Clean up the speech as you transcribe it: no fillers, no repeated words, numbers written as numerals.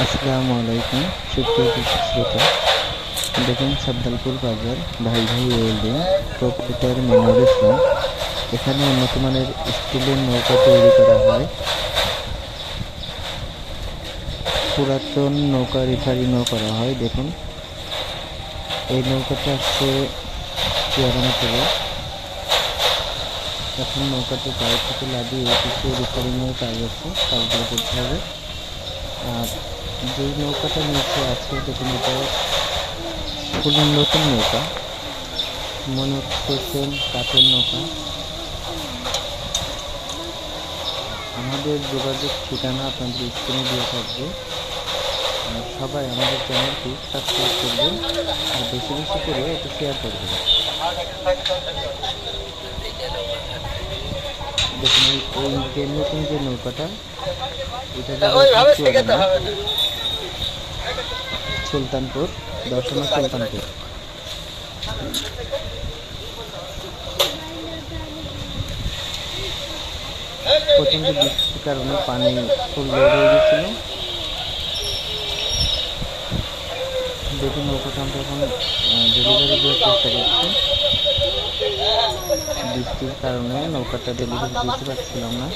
আসসালামু আলাইকুম সুপ্রিয় শ্রোতা। দেখুন সাদ্দালপুর বাজার, ভাই ভাই ওয়েল্ডিং, প্রোপাইটার মনিরুল ইসলাম। এখানে উন্নত মানের স্টিলের নৌকা তৈরি করা হয়। পুরাতন নৌকা রিপেয়ারিংও করা হয়। দেখুন এই নৌকাটা আসছে চেয়ারানা থেকে। এখন নৌকাটি গায়ে থেকে লাগিয়ে কিছু রিপেয়ারিংয়ের কাজ আছে, কাজগুলো করতে হবে। আর যেই নৌকাটা নিচে আছে দেখুন, এটা খুব নতুন নৌকা, মনে হচ্ছে সেম কাঠের নৌকা। আমাদের যোগাযোগ ঠিকানা আপনাদের স্ক্রিনে দেওয়া থাকবে। আর সবাই আমাদের চ্যানেলটি সাবস্ক্রাইব করবেন আর বেশি বেশি করে এটা শেয়ার করবেন। দেখুন এই যে নতুন যে নৌকাটা, এটা সুলতানপুর, দর্শনা সুলতানপুর। প্রচণ্ড বৃষ্টির কারণে পানি ফুল লোড হয়ে গেছিল। দেখুন নৌকাটা আমরা এখন ডেলিভারি দেওয়ার চেষ্টা করছি। বৃষ্টির কারণে নৌকাটা ডেলিভারি দিতে পারছিলাম না।